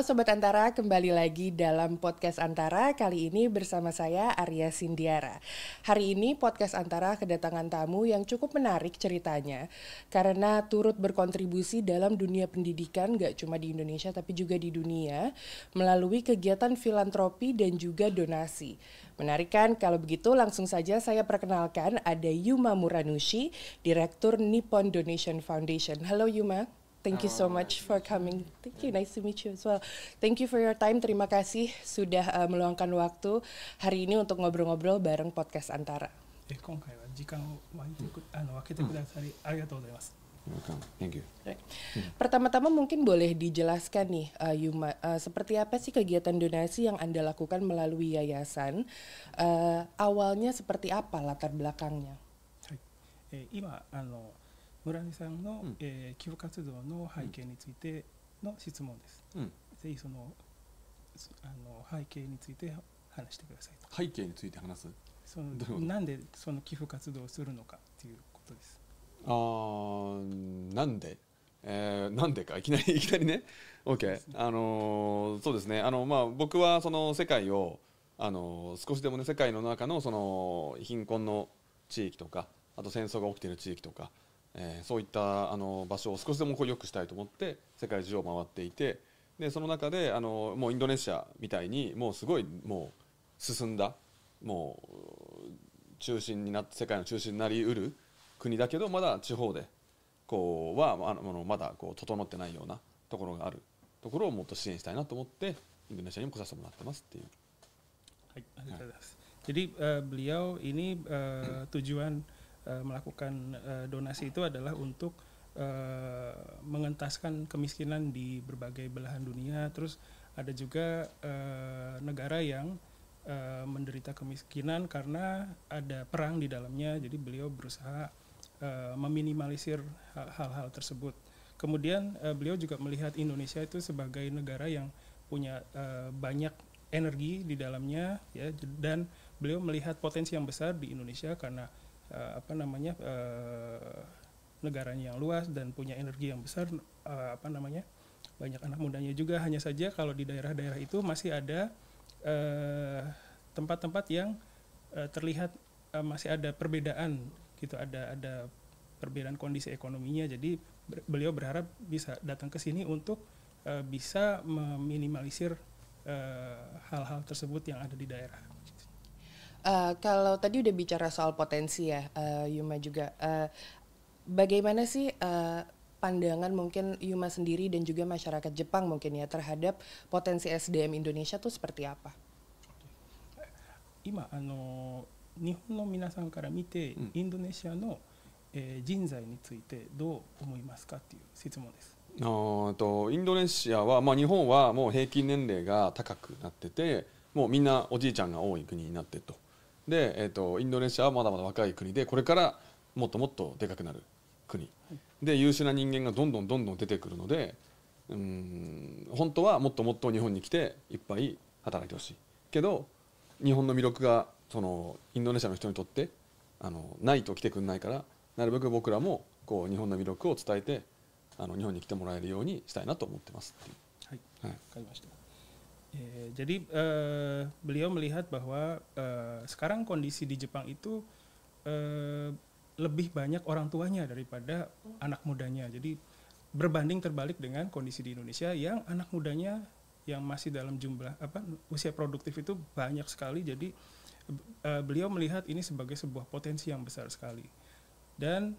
Halo Sobat Antara, kembali lagi dalam podcast Antara. Kali ini bersama saya Arya Sindiara. Hari ini podcast Antara kedatangan tamu yang cukup menarik ceritanya, karena turut berkontribusi dalam dunia pendidikan gak cuma di Indonesia tapi juga di dunia, melalui kegiatan filantropi dan juga donasi. Menarik kan? Kalau begitu langsung saja saya perkenalkan, ada Yuma Muranushi, Direktur Nippon Donation Foundation. Halo Yuma. Thank you so much for coming. Thank you, nice to meet you as well. Thank you for your time. Terima kasih sudah meluangkan waktu hari ini untuk ngobrol-ngobrol bareng podcast Antara. 今回は時間を分けてくださりありがとうございます。Thank you. Pertama-tama mungkin boleh dijelaskan nih, Yuma, seperti apa sih kegiatan donasi yang Anda lakukan melalui yayasan? Awalnya seperti apa latar belakangnya? 今村根さんの、寄付活動の背景についての質問です。ぜひその背景について話してくださいと。背景について話す。なんでその寄付活動をするのかということです。なんで、なんでかいきなりね。OK。そうですね。僕はその世界を少しでもね世界の中のその貧困の地域とか、あと戦争が起きている地域とか。そういった場所を少しでも良くしたいと思って世界中を回っていて、でその中でもうインドネシアみたいにもうすごいもう進んだもう中心になって世界の中心になりうる国だけどまだ地方でこうはまだこう整ってないようなところがあるところをもっと支援したいなと思ってインドネシアにも来させてもらってますっていう。はい、ありがとうございます。Jadi beliau ini tujuan melakukan donasi itu adalah untuk mengentaskan kemiskinan di berbagai belahan dunia. Terus ada juga negara yang menderita kemiskinan karena ada perang di dalamnya. Jadi beliau berusaha meminimalisir hal-hal tersebut. Kemudian beliau juga melihat Indonesia itu sebagai negara yang punya banyak energi di dalamnya, ya, dan beliau melihat potensi yang besar di Indonesia karena negaranya yang luas dan punya energi yang besar, banyak anak mudanya juga. Hanya saja kalau di daerah-daerah itu masih ada tempat-tempat yang terlihat masih ada perbedaan gitu, ada perbedaan kondisi ekonominya. Jadi beliau berharap bisa datang ke sini untuk bisa meminimalisir hal-hal tersebut yang ada di daerah. Kalau tadi udah bicara soal potensi ya, Yuma juga, bagaimana sih pandangan mungkin Yuma sendiri dan juga masyarakat Jepang mungkin ya terhadap potensi SDM Indonesia tuh seperti apa? 今日本の皆さんから見て、インドネシアの、人材についてどう思いますかっていう質問です。インドネシアは、日本はもう平均年齢が高くなってて、もうみんなおじいちゃんが多い国になってると。で、インドネシアはまだまだ若い国でこれからもっともっとでかくなる国で優秀な人間がどんどん出てくるので、本当はもっともっと日本に来ていっぱい働いてほしいけど日本の魅力がそのインドネシアの人にとってないと来てくれないから、なるべく僕らもこう日本の魅力を伝えて日本に来てもらえるようにしたいなと思ってますっていう。はい、わかりました。Jadi beliau melihat bahwa sekarang kondisi di Jepang itu lebih banyak orang tuanya daripada anak mudanya. Jadi berbanding terbalik dengan kondisi di Indonesia yang anak mudanya yang masih dalam jumlah usia produktif itu banyak sekali. Jadi beliau melihat ini sebagai sebuah potensi yang besar sekali. Dan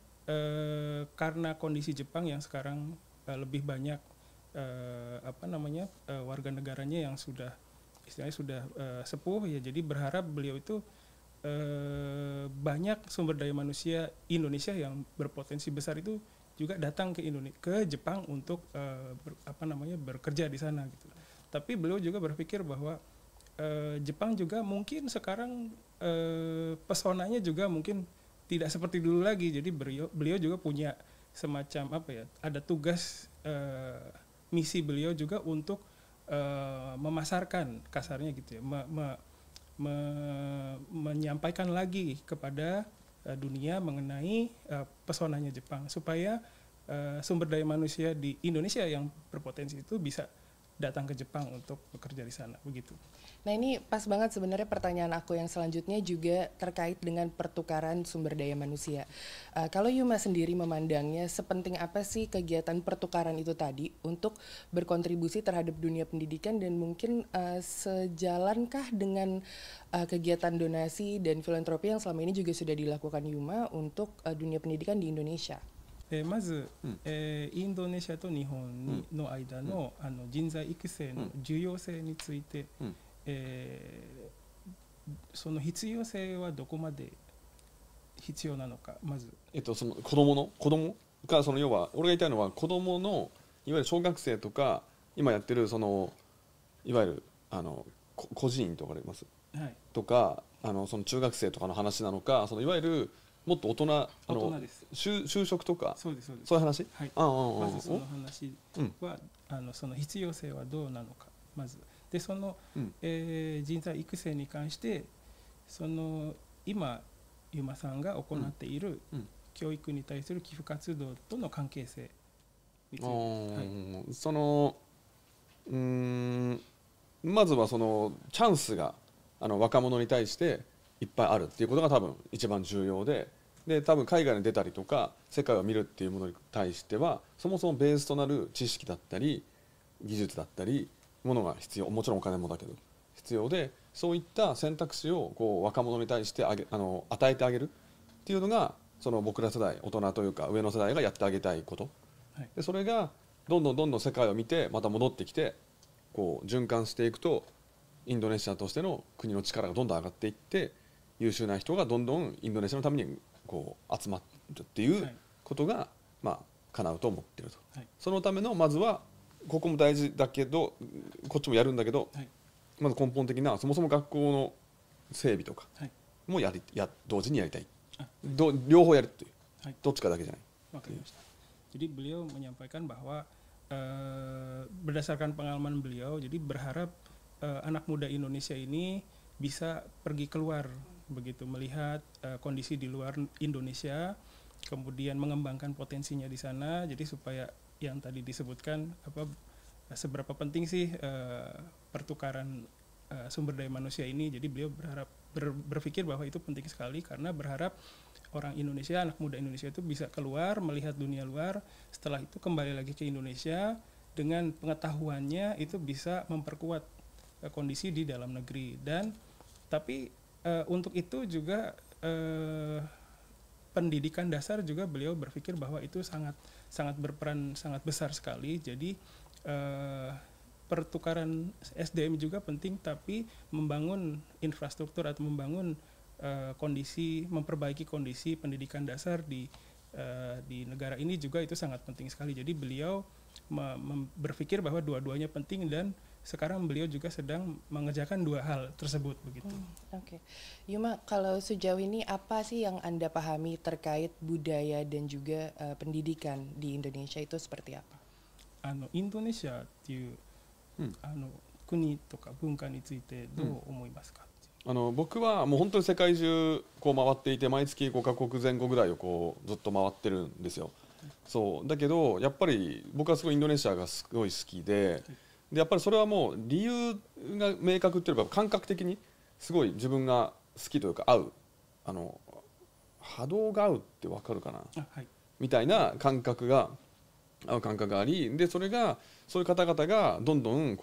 karena kondisi Jepang yang sekarang lebih banyak warga negaranya yang sudah istilahnya sudah sepuh ya, jadi berharap beliau itu banyak sumber daya manusia Indonesia yang berpotensi besar itu juga datang ke Jepang untuk bekerja di sana gitu. Tapi beliau juga berpikir bahwa Jepang juga mungkin sekarang pesonanya juga mungkin tidak seperti dulu lagi. Jadi beliau juga punya semacam ada tugas misi beliau juga untuk memasarkan kasarnya gitu ya, menyampaikan lagi kepada dunia mengenai pesonanya Jepang supaya sumber daya manusia di Indonesia yang berpotensi itu bisa datang ke Jepang untuk bekerja di sana begitu. Nah ini pas banget sebenarnya pertanyaan aku yang selanjutnya juga terkait dengan pertukaran sumber daya manusia. Kalau Yuma sendiri memandangnya sepenting apa sih kegiatan pertukaran itu tadi untuk berkontribusi terhadap dunia pendidikan dan mungkin sejalankah dengan kegiatan donasi dan filantropi yang selama ini juga sudah dilakukan Yuma untuk dunia pendidikan di Indonesia? まず、インドネシアと日本の間の、人材育成の重要性について、その必要性はどこまで必要なのかまず、その子供がその要は俺が言いたいのは子供のいわゆる小学生とか今やってるそのいわゆる孤児院とかあります、はい、とかその中学生とかの話なのかいわゆるもっと大人です。就職とかそうですそうです。そういう話、はい、まずその話は、その必要性はどうなのかまずでその、人材育成に関してその今ユマさんが行っている教育に対する寄付活動との関係性について、はい、そのまずはそのチャンスが若者に対していっぱいあるっていうことが多分一番重要で、多分海外に出たりとか世界を見るっていうものに対してはそもそもベースとなる知識だったり技術だったりものが必要、もちろんお金もだけど必要で、そういった選択肢を若者に対して与えてあげるっていうのがその僕ら世代、大人というか上の世代がやってあげたいこと、はい、でそれがどんどん世界を見てまた戻ってきて循環していくとインドネシアとしての国の力がどんどん上がっていって優秀な人がどんどんインドネシアのために集まるっていうことが、叶うと思っていると、はい、そのためのまずはここも大事だけどこっちもやるんだけど、はい、まず根本的なそもそも学校の整備とかも同時にやりたい、両方やるっていう、はい、どっちかだけじゃない。わかりました。Jadi beliau menyampaikan bahwa berdasarkan pengalaman beliau, jadi berharap anak muda Indonesia ini bisa pergi keluar begitu, melihat kondisi di luar Indonesia, kemudian mengembangkan potensinya di sana. Jadi supaya yang tadi disebutkan seberapa penting sih pertukaran sumber daya manusia ini. Jadi beliau berpikir bahwa itu penting sekali karena berharap orang Indonesia, anak muda Indonesia itu bisa keluar melihat dunia luar, setelah itu kembali lagi ke Indonesia dengan pengetahuannya itu bisa memperkuat kondisi di dalam negeri. Dan tapi untuk itu juga pendidikan dasar juga beliau berpikir bahwa itu sangat berperan sangat besar sekali. Jadi pertukaran SDM juga penting, tapi membangun infrastruktur atau membangun memperbaiki kondisi pendidikan dasar di negara ini juga itu sangat penting sekali. Jadi beliau berpikir bahwa dua-duanya penting dan sekarang beliau juga sedang mengerjakan dua hal tersebut begitu. Oke. Yuma, kalau sejauh ini apa sih yang Anda pahami terkait budaya dan juga pendidikan di Indonesia itu seperti apa? インドネシアっていう、国とか文化についてどう思いますか？僕はもう本当に世界中回っていて毎月5カ国前後ぐらいをずっと回ってるんですよ。そうだけどやっぱり僕はすごいインドネシアがすごい好きで、やっぱりそれはもう理由が明確っていうか感覚的にすごい自分が好きというか合う波動が合うって分かるかな、はい、みたいな感覚があり、でそれがそういう方々がどんどん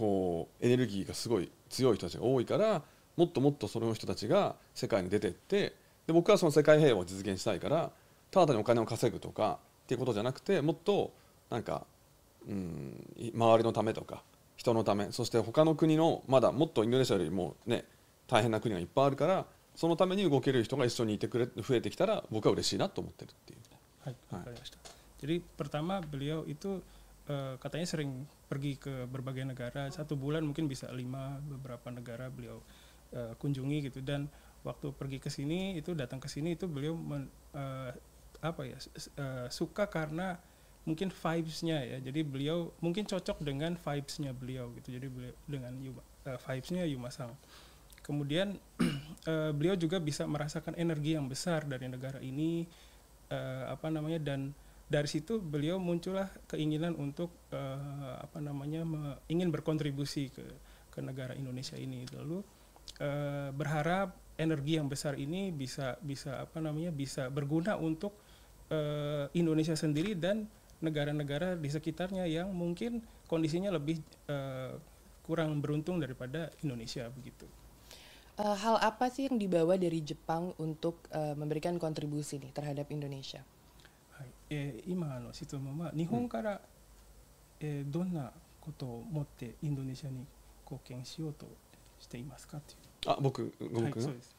エネルギーがすごい強い人たちが多いからもっともっとその人たちが世界に出てって、で僕はその世界平和を実現したいからただ単にお金を稼ぐとかっていうことじゃなくてもっとなんか周りのためとか人のため、そして他の国のまだもっとインドネシアよりもね大変な国がいっぱいあるからそのために動ける人が一緒にいてくれ増えてきたら僕は嬉しいなと思ってるっていう。はい、わかりました。Jadi pertama beliau itu katanya sering pergi ke berbagai negara, 1 bulan mungkin bisa 5 beberapa negara beliau kunjungi gitu, dan waktu pergi ke sini itu datang ke sini itu beliau suka karena mungkin vibes-nya ya. Jadi beliau mungkin cocok dengan vibes-nya beliau gitu. Jadi beliau dengan vibes-nya Yumasang. Kemudian beliau juga bisa merasakan energi yang besar dari negara ini dan dari situ beliau muncullah keinginan untuk ingin berkontribusi ke negara Indonesia ini. Lalu berharap energi yang besar ini bisa berguna untuk Indonesia sendiri dan negara-negara di sekitarnya yang mungkin kondisinya lebih kurang beruntung daripada Indonesia begitu. Hal apa sih yang dibawa dari Jepang untuk memberikan kontribusi nih terhadap Indonesia? 今の質問は日本から、どんなことを持ってインドネシアに貢献しようとしていますかという。僕が、はい、そうです。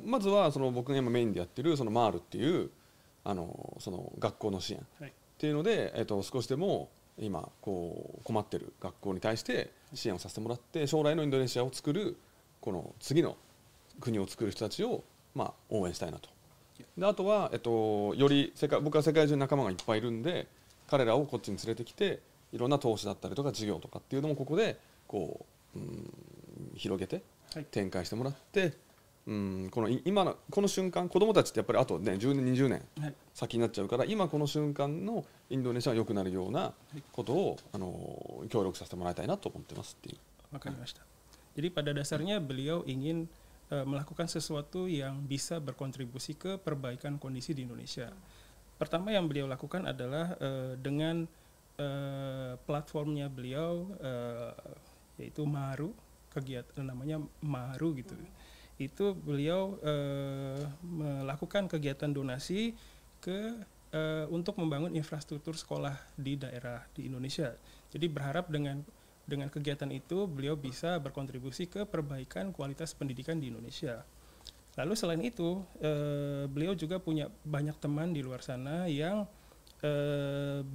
まずはその僕が今メインでやってるそのマールっていうその学校の支援っていうので、少しでも今こう困ってる学校に対して支援をさせてもらって、将来のインドネシアを作るこの次の国を作る人たちを応援したいなと。であとは、より僕は世界中に仲間がいっぱいいるんで、彼らをこっちに連れてきていろんな投資だったりとか事業とかっていうのもここでこう、広げて展開してもらって、今のこの瞬間、子どもたちってやっぱりあとね10年20年先になっちゃうから、今この瞬間のインドネシアが良くなるようなことを、協力させてもらいたいなと思ってますっていう。わかりました。Jadi pada dasarnya beliau ingin melakukan sesuatu yang bisa berkontribusi ke perbaikan kondisi di Indonesia. Pertama yang beliau lakukan adalah dengan platformnya beliau, yaitu Maru, kegiatan namanya Maru gitu. Itu beliau melakukan kegiatan donasi untuk membangun infrastruktur sekolah di daerah di Indonesia. Jadi berharap dengan kegiatan itu beliau bisa berkontribusi ke perbaikan kualitas pendidikan di Indonesia. Lalu selain itu beliau juga punya banyak teman di luar sana yang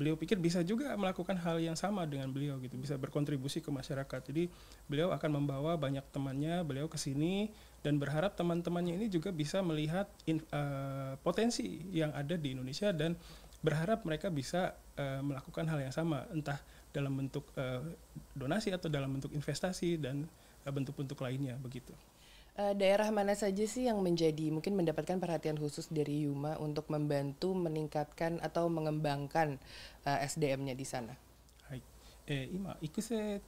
beliau pikir bisa juga melakukan hal yang sama dengan beliau gitu, bisa berkontribusi ke masyarakat. Jadi beliau akan membawa banyak temannya beliau ke sini dan berharap teman-temannya ini juga bisa melihat potensi yang ada di Indonesia dan berharap mereka bisa melakukan hal yang sama, entah dalam bentuk donasi atau dalam bentuk investasi dan bentuk-bentuk lainnya begitu. Daerah mana saja sih yang mungkin mendapatkan perhatian khusus dari Yuma untuk membantu meningkatkan atau mengembangkan SDM-nya di sana? はい、今育成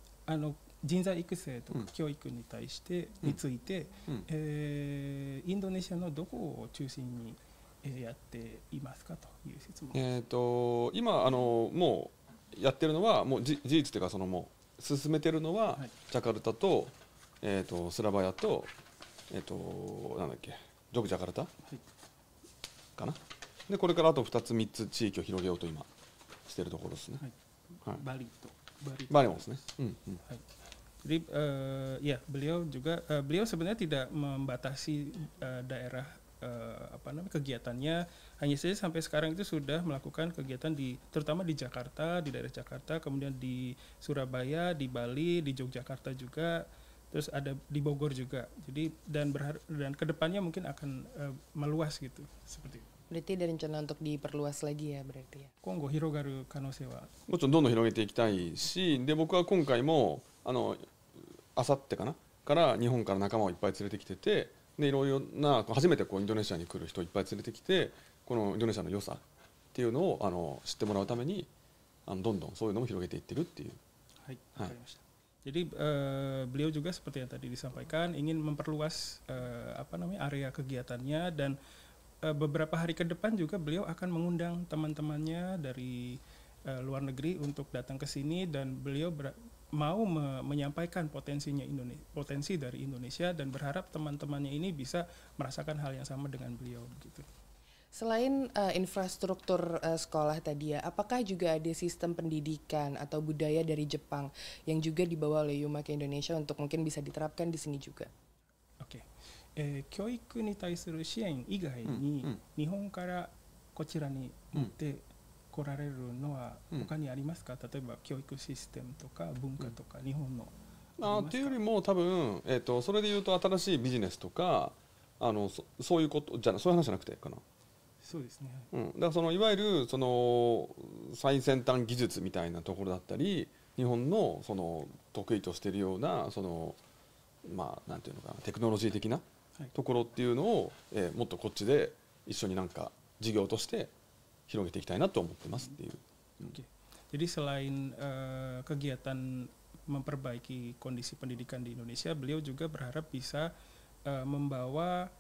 人材育成とか教育に対してについて、インドネシアのどこを中心にやっていますかという質問。今もうやってるのはもう事実というかもう進めてるのは、ジャカルタと、スラバヤと、なんだっけジョグジャカルタ、かな。でこれからあと2つ3つ地域を広げようと今してるところですね。バリもですね。Jadi beliau sebenarnya tidak membatasi daerah kegiatannya, hanya saja sampai sekarang itu sudah melakukan kegiatan terutama di Jakarta, di daerah Jakarta, kemudian di Surabaya, di Bali, di Yogyakarta juga, terus ada di Bogor juga. Jadi dan kedepannya mungkin akan meluas gitu seperti itu. Berarti ada rencana untuk diperluas lagi ya berarti ya. 今後広がる可能性はもちろんどんどん広げていきたいし、で僕は今回もあさってから日本から仲間をいっぱい連れてきてて、でいろいろな初めてインドネシアに来る人をいっぱい連れてきて、このインドネシアの良さっていうのを知ってもらうためにどんどんそういうのも広げていってるっていう。はい、わかりました。Jadi beliau juga seperti yang tadi disampaikan ingin memperluas area kegiatannya dan beberapa hari ke depan juga beliau akan mengundang teman-temannya dari luar negeri untuk datang ke sini dan beliau mau menyampaikan potensi dari Indonesia dan berharap teman-temannya ini bisa merasakan hal yang sama dengan beliau begitu. Selain infrastruktur sekolah tadi ya, apakah juga ada sistem pendidikan atau budaya dari Jepang yang juga dibawa oleh Yuma ke Indonesia untuk mungkin bisa diterapkan di sini juga? Oke. 教育に対する支援以外に、日本からこちらに持って来られるのは他にありますか？例えば教育システムとか文化とか日本のっていうよりも多分、それでいうと新しいビジネスとかそういうことじゃそういう話じゃなくてかな。そうですね。だからいわゆる最先端技術みたいなところだったり、日本の得意としているようななんていうのかな、テクノロジー的なところっていうのを、もっとこっちで一緒に事業として広げていきたいなと思ってますっていう。Oke. Jadi selain kegiatan memperbaiki kondisi pendidikan di Indonesia, beliau juga berharap bisa membawa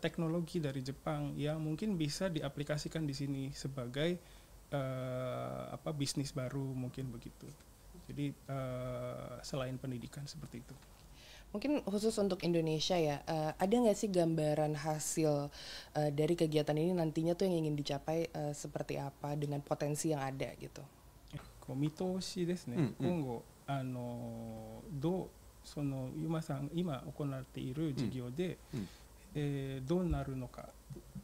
teknologi dari Jepang yang mungkin bisa diaplikasikan di sini sebagai bisnis baru mungkin begitu. Jadi selain pendidikan seperti itu. Mungkin khusus untuk Indonesia ya, ada nggak sih gambaran hasil dari kegiatan ini nantinya tuh yang ingin dicapai seperti apa dengan potensi yang ada gitu? 見通しですね、今後どうそのユマさん今行っている事業で、どうなるのか、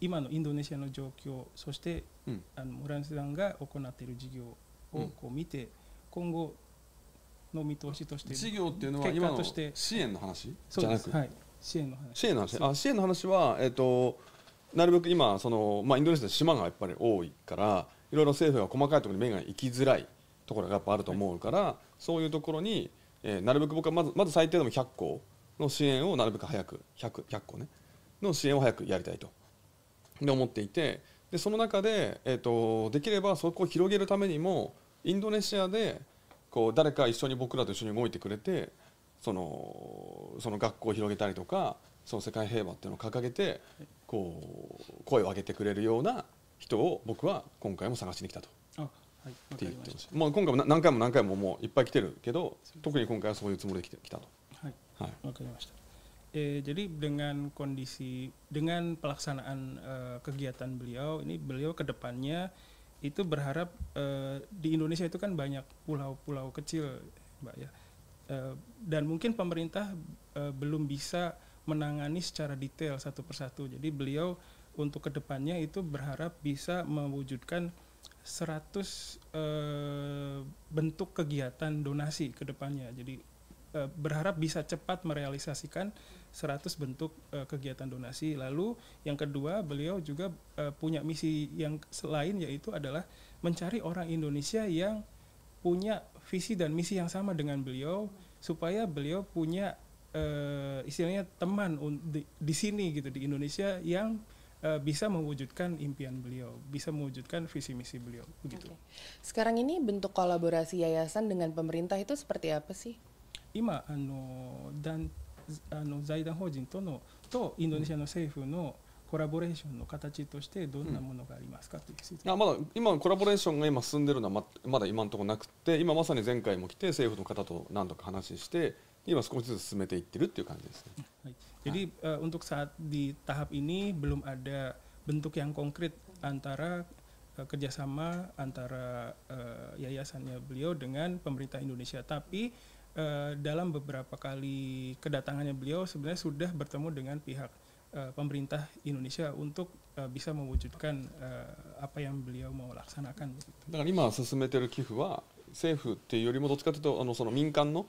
今のインドネシアの状況、そして、村西さんが行っている事業をこう見て、今後の見通しとして、事業っていうのは今の支援の話じゃなく、はい、支援の話。支援の話、支援の話は、なるべく今インドネシアで島がやっぱり多いから、いろいろ政府が細かいところに目が行きづらいところがやっぱあると思うから、そういうところに、なるべく僕はまず最低でも100個の支援をなるべく早く100個ねの支援を早くやりたいとで思っていて、でその中で、できればそこを広げるためにもインドネシアでこう誰か一緒に僕らと一緒に動いてくれて、その学校を広げたりとか、その世界平和っていうのを掲げてこう声を上げてくれるような人を僕は今回も探しに来たと。はい、って言ってました。もう今回も何回ももういっぱい来てるけど、特に今回はそういうつもりで来たと。はい、わかりました。Jadi dengan pelaksanaan kegiatan beliau ini, beliau kedepannya itu berharap di Indonesia itu kan banyak pulau-pulau kecil, Mbak ya, dan mungkin pemerintah belum bisa menangani secara detail satu persatu. Jadi beliau untuk kedepannya itu berharap bisa mewujudkan 100 bentuk kegiatan donasi ke depannya. Jadi berharap bisa cepat merealisasikan 100 bentuk kegiatan donasi. Lalu yang kedua, beliau juga punya misi yang lain, yaitu adalah mencari orang Indonesia yang punya visi dan misi yang sama dengan beliau, supaya beliau punya istilahnya teman di sini gitu, di Indonesia, yang bisa mewujudkan impian beliau, bisa mewujudkan visi misi beliau begitu. Sekarang ini bentuk kolaborasi yayasan dengan pemerintah itu seperti apa sih? 今財団法人とインドネシアの政府のコラボレーションの形としてどんなものがありますかという質問。まだ今コラボレーションが今進んでるのはまだ今のところなくて、今まさに前回も来て政府の方と何度か話して、今少しずつ進めていってるっていう感じですね。Jadi untuk saat di tahap ini belum ada bentuk yang konkret antara kerjasama antara yayasannya beliau dengan pemerintah Indonesia. Tapi dalam beberapa kali kedatangannya beliau sebenarnya sudah bertemu dengan pihak pemerintah Indonesia untuk bisa mewujudkan apa yang beliau mau laksanakan. だから今進めてる寄付は政府っていうよりもどっちかというとその民間の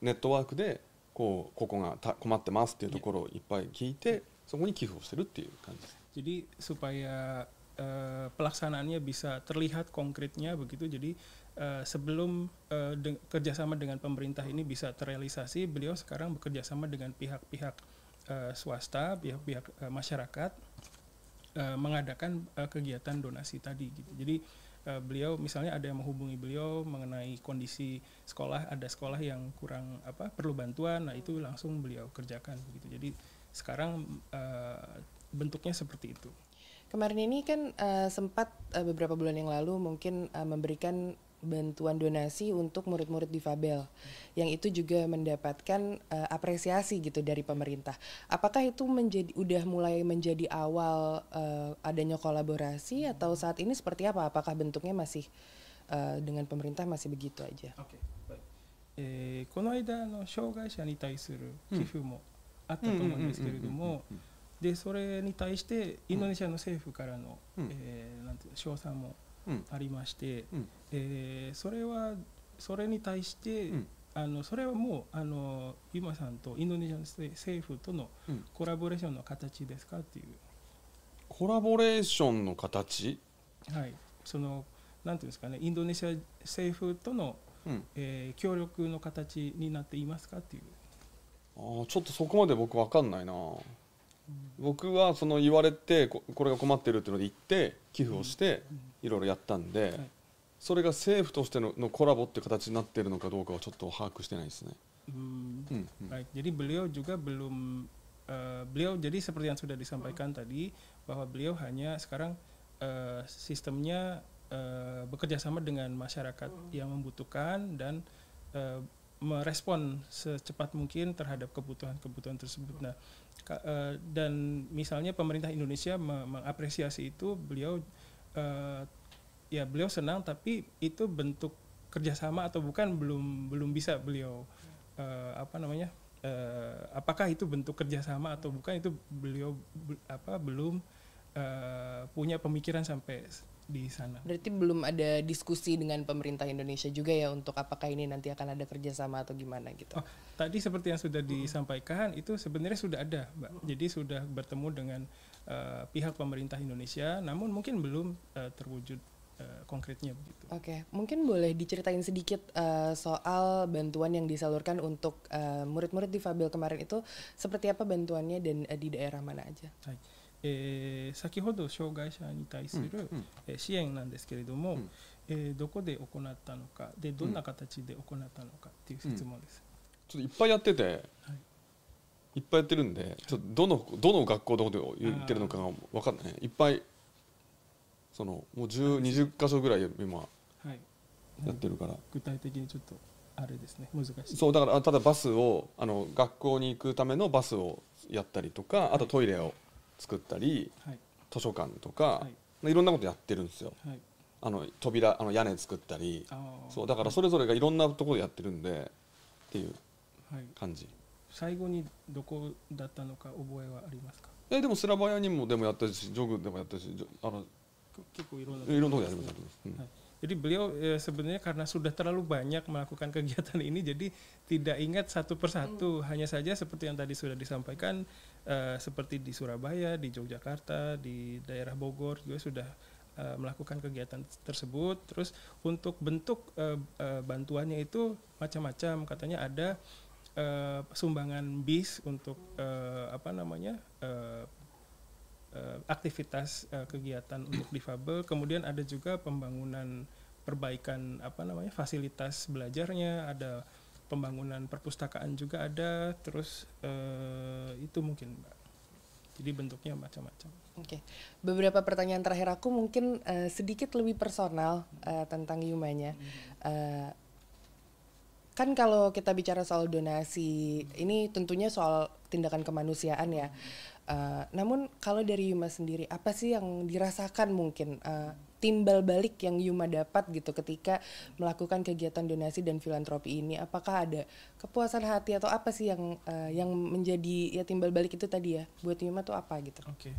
ネットワークでここが困ってますっていうところをいっぱい聞いて、そこに寄付をしてるっていう感じです。Jadi supaya pelaksanaannya bisa terlihat konkretnya begitu. Jadi sebelum kerjasama dengan pemerintah ini bisa terrealisasi, beliau sekarang bekerja sama dengan pihak-pihak swasta, pihak-pihak masyarakat mengadakan kegiatan donasi tadi gitu. Jadi beliau misalnya ada yang menghubungi beliau mengenai kondisi sekolah, ada sekolah yang kurang perlu bantuan, nah itu langsung beliau kerjakan begitu. Jadi sekarang bentuknya seperti itu. Kemarin ini kan sempat beberapa bulan yang lalu mungkin memberikan bantuan donasi untuk murid-murid difabel, yang itu juga mendapatkan apresiasi gitu dari pemerintah. Apakah itu udah mulai menjadi awal adanya kolaborasi, atau saat ini seperti apa? Apakah bentuknya masih dengan pemerintah masih begitu aja? Oke, baik. この間障害者に対する寄付もあったと思うんですけれども、でそれに対してインドネシアの政府からのなんていう賞賛もありまして、それに対して、それはもうユマさんとインドネシアの政府とのコラボレーションの形ですかっていう。コラボレーションの形？はい、そのなんていうんですかね、インドネシア政府との、協力の形になっていますかっていう。ちょっとそこまで僕分かんないな。僕はその言われてこれが困ってるっていうので行って寄付をして、いろいろやったんで、はいそれが政府としてのコラボっていう形になっているのかどうかはちょっと把握してないですね。Baik, jadi beliau juga belum beliau jadi seperti yang sudah disampaikan tadi bahwa beliau hanya sekarang sistemnya bekerja sama dengan masyarakat yang membutuhkan dan merespon secepat mungkin terhadap kebutuhan-kebutuhan tersebut. Nah, dan misalnya pemerintah Indonesia mengapresiasi itu, beliau ya beliau senang, tapi itu bentuk kerjasama atau bukan belum bisa beliau apakah itu bentuk kerjasama atau bukan, itu beliau belum punya pemikiran sampai di sana. Berarti belum ada diskusi dengan pemerintah Indonesia juga ya untuk apakah ini nanti akan ada kerjasama atau gimana gitu. Oh, tadi seperti yang sudah disampaikan itu sebenarnya sudah ada, Mbak. Jadi sudah bertemu dengan pihak pemerintah Indonesia, namun mungkin belum terwujud konkretnya begitu. Oke, mungkin boleh diceritain sedikit soal bantuan yang disalurkan untuk murid-murid difabel kemarin itu seperti apa bantuannya dan di daerah mana aja? 先ほど障害者に対する支援なんですけれども、どこで行ったのかでどんな形で行ったのかっていう質問です。ちょっといっぱいやってて、いっぱいやってるんで、ちょっとどの学校どこで言ってるのかが分かんない。いっぱいもう10、20箇所ぐらい今やってるから、具体的にちょっとあれですね、難しい。そうだから、ただバスを学校に行くためのバスをやったりとか、あとトイレを作ったり、図書館とか、いろんなことやってるんですよ。扉屋根作ったり、そうだからそれぞれがいろんなところでやってるんでっていう感じ。最後にどこだったのか覚えはありますか？でもスラバヤにもでもやったし、ジョグでもやったし、結構いろんなところでやります。Jadi beliau sebenarnya karena sudah terlalu banyak melakukan kegiatan ini, jadi tidak ingat satu persatu. Hanya saja seperti yang tadi sudah disampaikan, seperti di Surabaya, di Yogyakarta, di daerah Bogor juga sudah melakukan kegiatan tersebut. Terus untuk bentuk bantuannya itu macam-macam. Katanya ada sumbangan bis untuk aktivitas kegiatan untuk difabel, kemudian ada juga pembangunan perbaikan fasilitas belajarnya, ada pembangunan perpustakaan juga ada, terus itu mungkin, Mbak. Jadi bentuknya macam-macam. Oke. Beberapa pertanyaan terakhir aku mungkin sedikit lebih personal tentang Yumanya. Kan kalau kita bicara soal donasi, ini tentunya soal tindakan kemanusiaan ya. Namun kalau dari Yuma sendiri, apa sih yang dirasakan mungkin timbal balik yang Yuma dapat gitu ketika melakukan kegiatan donasi dan filantropi ini? Apakah ada kepuasan hati atau apa sih yang menjadi ya timbal balik itu tadi ya? Buat Yuma tuh apa gitu? Oke,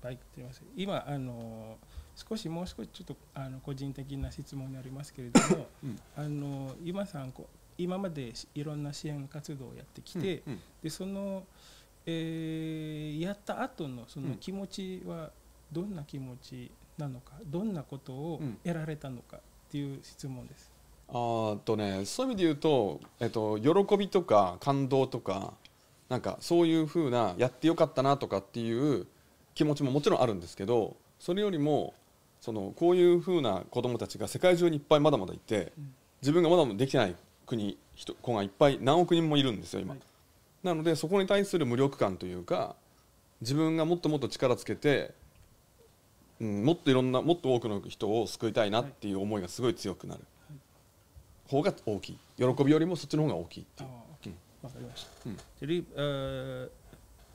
baik, terima kasih. 今もう少しちょっと個人的な質問になりますけれども、ユマさん今までいろんな支援活動をやってきて、でそのやった後のその気持ちはどんな気持ちなのか、どんなことを得られたのかっていう質問です。そういう意味で言うと、喜びとか感動とか、なんかそういうふうなやってよかったなとかっていう気持ちももちろんあるんですけど、それよりもこういうふうな子どもたちが世界中にいっぱいまだまだいて、自分がまだまだできてない子がいっぱい何億人もいるんですよ今。なのでそこに対する無力感というか、自分がもっともっと力つけて、もっと多くの人を救いたいなっていう思いがすごい強くなる方が大きい。喜びよりもそっちの方が大きいっていう。Jadi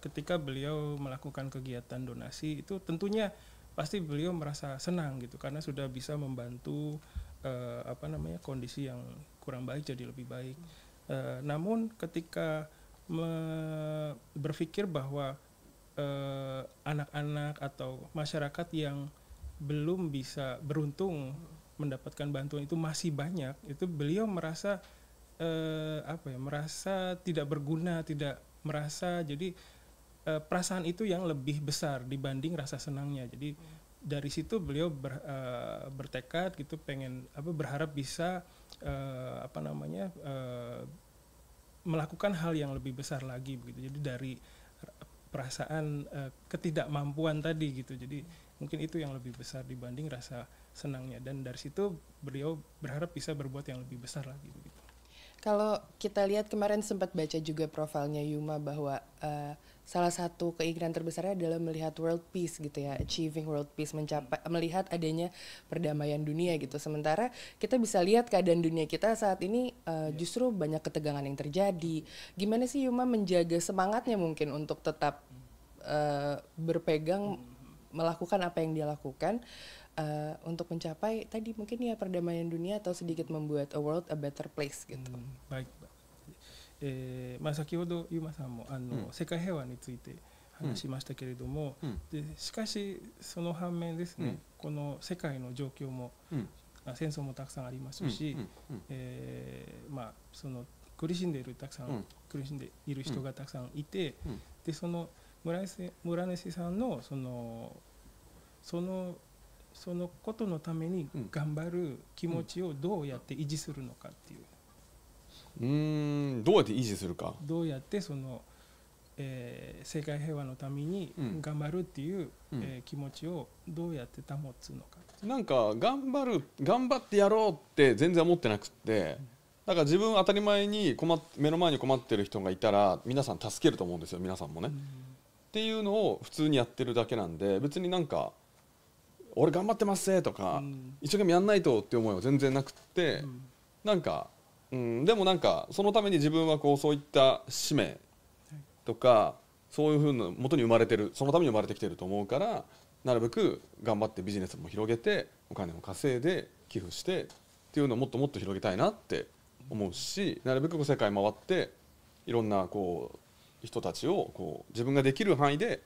ketika beliau melakukan kegiatan donasi itu tentunya pasti beliau merasa senang gitu, karena sudah bisa membantu kondisi yang kurang baik jadi lebih baik. Namun ketika berpikir bahwa anak-anak atau masyarakat yang belum bisa beruntung mendapatkan bantuan itu masih banyak, itu beliau merasa merasa tidak berguna, tidak merasa, jadi perasaan itu yang lebih besar dibanding rasa senangnya. Jadi dari situ beliau bertekad gitu, berharap bisa melakukan hal yang lebih besar lagi begitu. Jadi dari perasaan ketidakmampuan tadi gitu. Jadi mungkin itu yang lebih besar dibanding rasa senangnya, dan dari situ beliau berharap bisa berbuat yang lebih besar lagi begitu. Kalau kita lihat kemarin sempat baca juga profilnya Yuma bahwa salah satu keinginan terbesarnya adalah melihat world peace gitu ya, achieving world peace, melihat adanya perdamaian dunia gitu. Sementara kita bisa lihat keadaan dunia kita saat ini justru banyak ketegangan yang terjadi. Gimana sih Yuma menjaga semangatnya mungkin untuk tetap berpegang melakukan apa yang dia lakukan untuk mencapai tadi mungkin ya perdamaian dunia atau sedikit membuat a world a better place gitu. Baik. 先ほどユマさんも世界平和について話しましたけれども、でしかしその反面ですね、この世界の状況も、戦争もたくさんありますし、その苦しんでいる人がたくさんいて、でその村西さんのそのことのために頑張る気持ちをどうやって維持するのかっていう。どうやって維持するか。どうやって世界平和のために頑張るっていう、気持ちをどうやって保つのか。なんか頑張ってやろうって全然思ってなくって、だから自分当たり前に目の前に困ってる人がいたら皆さん助けると思うんですよ、皆さんもね。っていうのを普通にやってるだけなんで、別になんか俺頑張ってますぜとか、一生懸命やんないとって思いは全然なくって、なんかでもなんかそのために自分はそういった使命とかそういうふうな元に生まれてる、そのために生まれてきてると思うから、なるべく頑張ってビジネスも広げてお金を稼いで寄付してっていうのをもっともっと広げたいなって思うし、なるべく世界回っていろんな人たちを自分ができる範囲で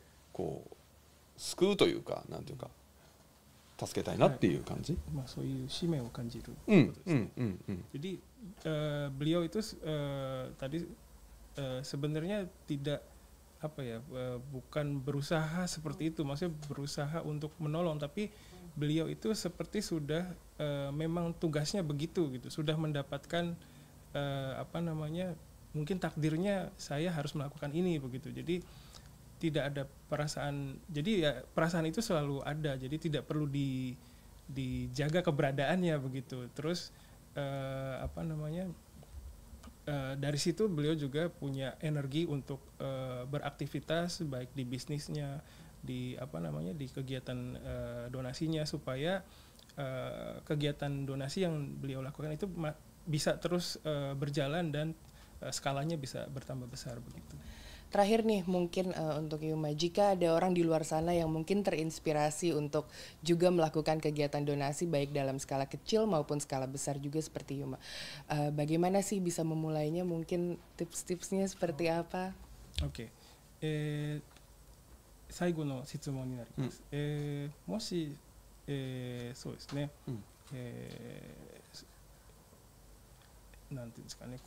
救うというか、なんていうか助けたいなっていう感じ。そういう使命を感じることですね。Jadi beliau itu tadi sebenarnya tidak bukan berusaha seperti itu, maksudnya berusaha untuk menolong, tapi beliau itu seperti sudah memang tugasnya begitu gitu, sudah mendapatkan mungkin takdirnya saya harus melakukan ini begitu. Jadi tidak ada perasaan, jadi ya perasaan itu selalu ada, jadi tidak perlu dijaga keberadaannya begitu. Terus dari situ beliau juga punya energi untuk beraktivitas baik di bisnisnya, di di kegiatan donasinya, supaya kegiatan donasi yang beliau lakukan itu bisa terus berjalan dan skalanya bisa bertambah besar begitu. Terakhir nih mungkin untuk Yuma, jika ada orang di luar sana yang mungkin terinspirasi untuk juga melakukan kegiatan donasi baik dalam skala kecil maupun skala besar juga seperti Yuma, bagaimana sih bisa memulainya, mungkin tips-tipsnya seperti apa? Oke. 最後の質問になります。もし、そうですね、なんていうんですかね、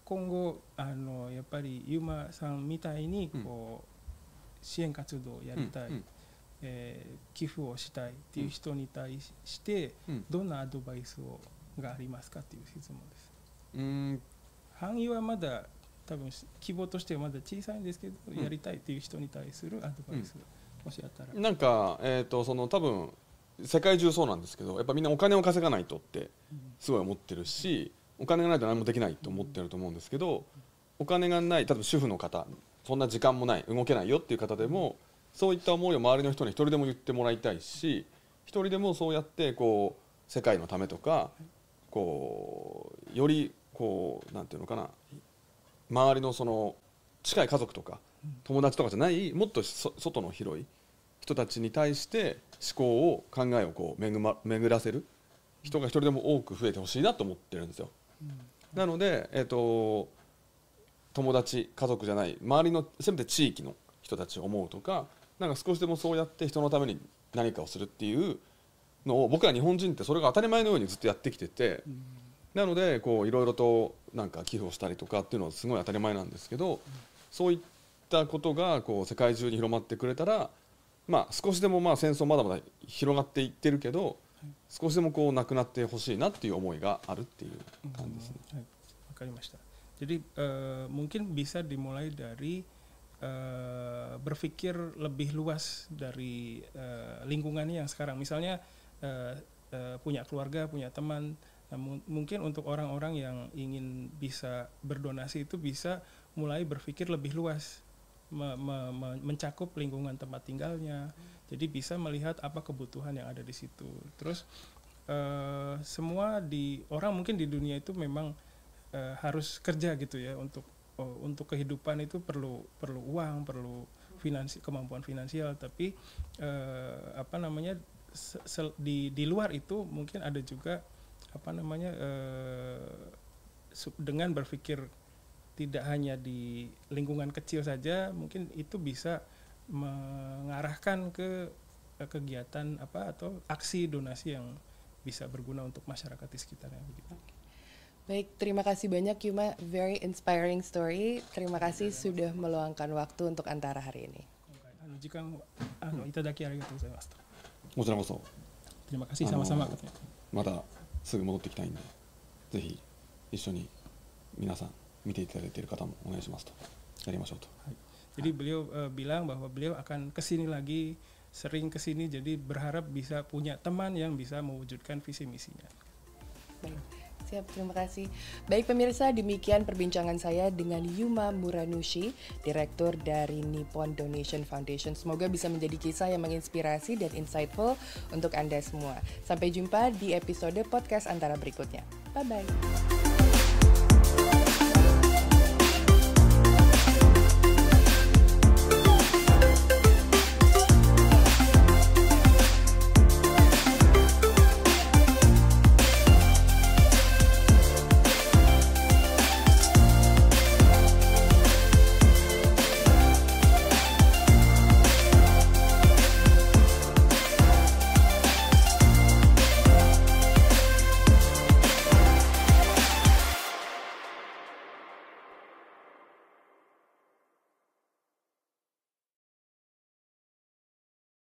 今後やっぱりユマさんみたいに支援活動をやりたい、寄付をしたいっていう人に対してどんなアドバイスがありますかっていう質問です。範囲はまだ多分希望としてはまだ小さいんですけど、やりたいっていう人に対するアドバイスもしあったら。なんか多分世界中そうなんですけど、やっぱみんなお金を稼がないとってすごい思ってるし、お金がないと何もできないと思ってると思うんですけど、お金がない、例えば主婦の方、そんな時間もない、動けないよっていう方でも、そういった思いを周りの人に一人でも言ってもらいたいし、一人でもそうやって世界のためとかよりなんていうのかな、周りの近い家族とか友達とかじゃないもっと外の広い人たちに対して考えを巡らせる人が一人でも多く増えてほしいなと思ってるんですよ。なので、友達家族じゃない周りのせめて地域の人たちを思うとか、なんか少しでもそうやって人のために何かをするっていうのを、僕ら日本人ってそれが当たり前のようにずっとやってきてて、なのでいろいろとなんか寄付をしたりとかっていうのはすごい当たり前なんですけど、そういったことが世界中に広まってくれたら、少しでも戦争まだまだ広がっていってるけど、少しでもなくなってほしいなっていう思いがあるっていう感じですね。わかりました。Jadi mungkin bisa dimulai dari berpikir lebih luas dari lingkungannya yang sekarang. Misalnya punya keluarga, punya teman. Nah, mungkin untuk orang-orang yang ingin bisa berdonasi itu bisa mulai berpikir lebih luas, mencakup lingkungan tempat tinggalnya. Jadi bisa melihat apa kebutuhan yang ada di situ. Terus semua orang mungkin di dunia itu memang harus kerja gitu ya, untuk kehidupan itu perlu uang, perlu kemampuan finansial. Tapi di luar itu mungkin ada juga dengan berpikir tidak hanya di lingkungan kecil saja, mungkin itu bisa mengarahkan ke kegiatan atau aksi donasi yang bisa berguna untuk masyarakat di sekitarnya begitu. Baik, terima kasih banyak Yuma, very inspiring story. Terima kasih sudah meluangkan waktu untuk Antara hari ini. Terima kasih sama-sama. またすぐ戻ってきたいんで、ぜひ一緒に皆さん見ていただいている方もお願いしますと、やりましょうと。Jadi beliau bilang bahwa beliau akan kesini lagi, sering kesini, jadi berharap bisa punya teman yang bisa mewujudkan visi misinya. Baik, siap, terima kasih. Baik pemirsa, demikian perbincangan saya dengan Yuma Muranushi, Direktur dari Nippon Donation Foundation. Semoga bisa menjadi kisah yang menginspirasi dan insightful untuk Anda semua. Sampai jumpa di episode podcast Antara berikutnya. Bye-bye.